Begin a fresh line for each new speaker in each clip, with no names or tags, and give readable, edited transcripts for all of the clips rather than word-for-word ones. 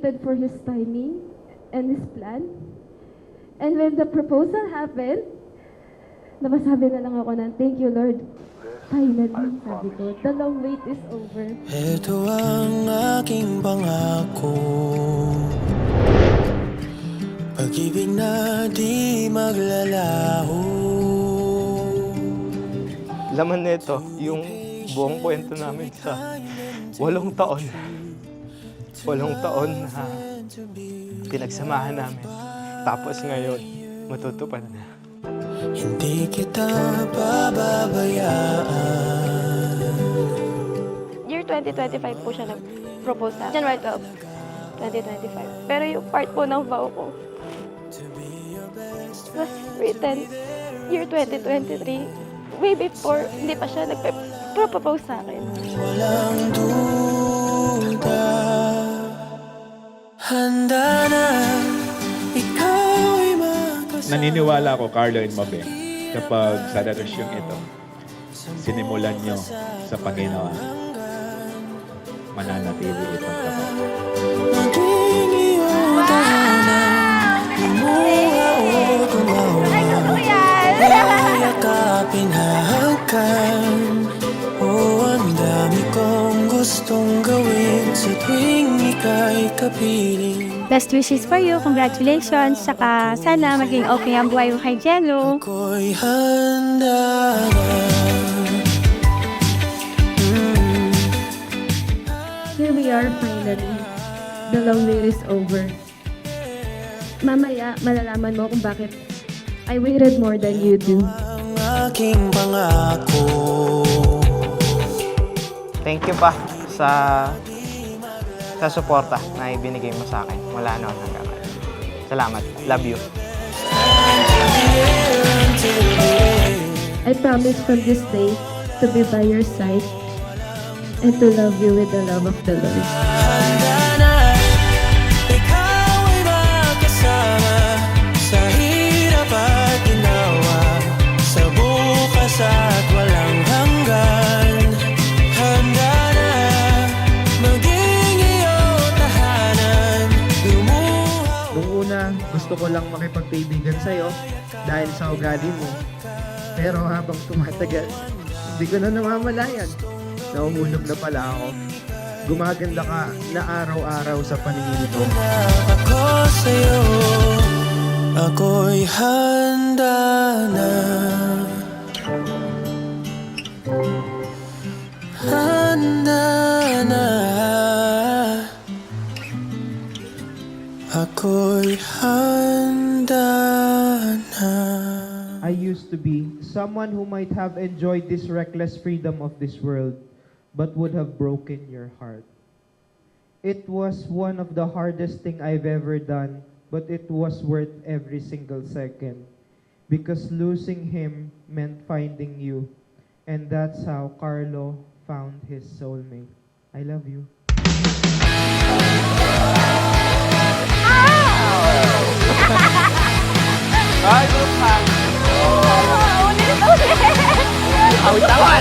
waited for His timing and His plan. And when the proposal happened, napasabi na lang ako ng, thank you, Lord. Finally, sabi ko, the long wait is over.
Ito ang aking pangako, pag-ibig na di maglalaho.
Laman nito, yung buong kwento namin sa 8 taon. 8 taon na pinagsamahan namin. Tapos ngayon, matutupad na.
Hindi kita pababayaan.
Year 2025 po siya nag-propose sa January 12, 2025. Pero yung part po ng vow ko was written year 2023. Way before, hindi pa siya nag-propose sa akin.
Walang duda, handa na ikaw ay makasama.
Naniniwala ako, Carlo and Mabe, kapag sa relasyon ito, sinimulan nyo sa Panginoon, mananatili itong kapag.
Maging iyong tahanan, lumuha o tumawa. Yakapin hahagkan. Oh, ang dami kong gustong gawin sa tuwing ika'y kapiling.
Best wishes for you. Congratulations. Saka sana maging okay ang buhay mo kay Jello.
Ako'y handa na.
Here we are finally. The long wait is over. Mamaya, malalaman mo kung bakit I waited more than you do.
Ang aking pangako.
Thank you pa sa suporta na ibinigay mo sa akin mula noon hanggang ngayon. Salamat. Love you.
I promise from this day to be by your side and to love you with the love of the Lord.
Handa na ikaw ay makasama sa hirap at ginawa, sa bukas at walang hanggan. Handa na maging iyong tahanan, lumuha.
Nung una, gusto ko lang makipagkaibigan sa'yo dahil sa ugali mo. Pero habang tumatagal, hindi ko na namamalayan. Nauhulog na pala ako. Gumaganda ka na araw-araw sa paningin ko.
Ako sa'yo, ako'y handa na. Handa na. Ako'y handa na.
I used to be someone who might have enjoyed this reckless freedom of this world, but would have broken your heart. It was one of the hardest thing I've ever done, but it was worth every single second. Because losing him meant finding you. And that's how Carlo found his soulmate. I love you.
Ay, grupa! Awit tawa!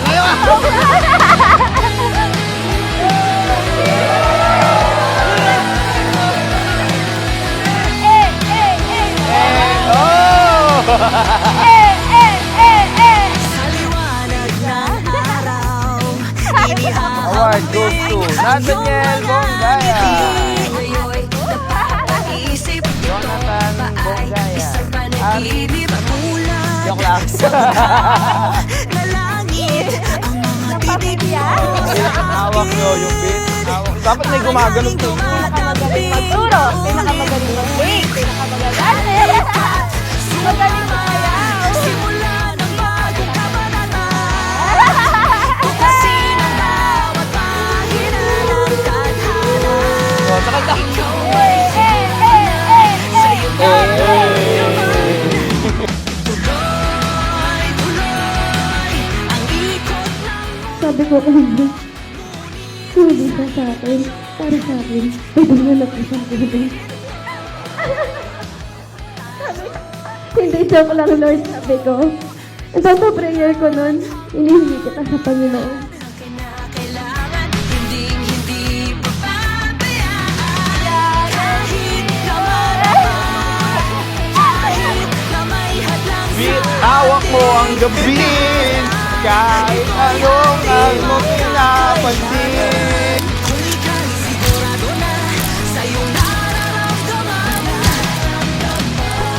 Award goes to Nathaniel Bongaya. Jonathan Bongaya. Joke lang. Hawak nyo yung beat. Dapat may gumaganon to.
Pinakamagaling magturo, pinakamagaling mag-wait, pinakamagaling magaling mayaw.
Simula ng bagong kabanata, bukasin ang bawat pahina ng tadhana.
O, sakanta.
Tuloy ang ikot ng
Sabi ko, hindi. Hindi ka sa akin. Para sa akin. Pwede nga nag-isang kulit. Hindi, joke lang, Lord. Sabi ko. Ang sa prayer ko nun, hinihingi kita sa Panginoon.
kailangan, hindi papabayaan.
mo ang gabi, kahit anong ang mo pinapansin.
Kung ika'y sigurado na sa iyong nararamdaman, ang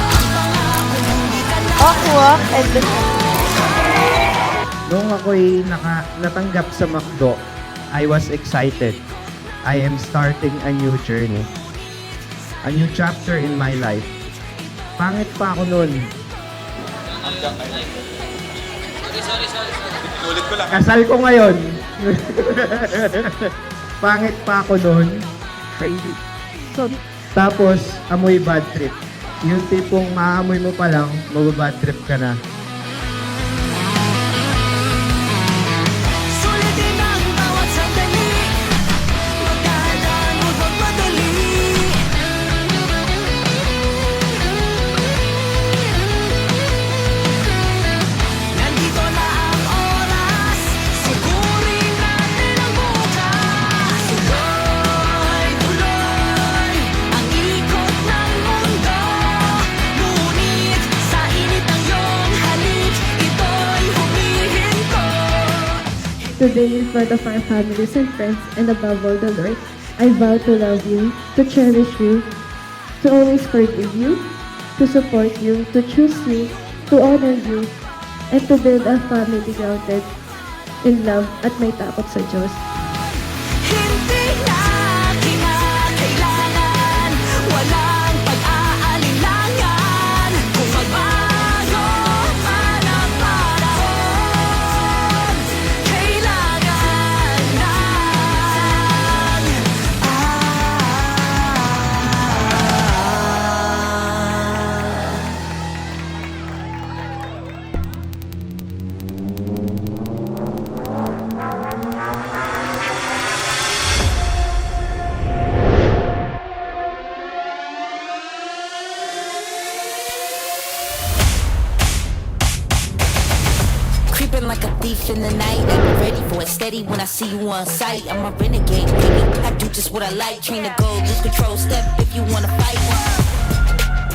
pangako hindi ka na
Aqua and
Nung ako'y natanggap sa McDo, I was excited. I am starting a new journey. A new chapter in my life. Pangit pa ako nun.
Ulit ko lang.
Kasal ko ngayon. Pangit pa ako nun. Tapos, amoy bad trip. Yung tipong maamoy mo pa lang, mababad trip ka na.
sulitin ang bawat sandali. Magdahan, huwag magmadali. Nandito na ang oras, sugurin natin ang bukas. Tuloy-tuloy ang ikot ng mundo. Ngunit sa init ng iyong halik, ito'y humihinto.
Today, in front of our families and friends, and above all the Lord, I vow to love you, to cherish you, to always forgive you, to support you, to choose you, to honor you, and to build a family grounded in love at may takot sa Diyos.
Hindi na kinakailangan, walang pag-aalinlangan. Kung magbago man ang panahon, kailangan lang
Creeping like a thief in the night, ain't ready for it. Steady when I see you on sight. I'm a renegade, baby. I do just what I like. Train to go, lose control. Step if you wanna fight.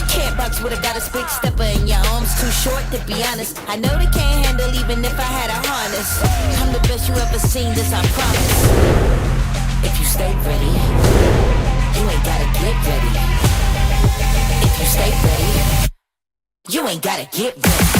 Can't box with a goddess, big stepper in your arms. Too short to be honest. I know they can't handle even if I had a harness. I'm the best you ever seen, this I promise. If you stay ready, you ain't gotta get ready. If you stay ready, you ain't gotta get ready.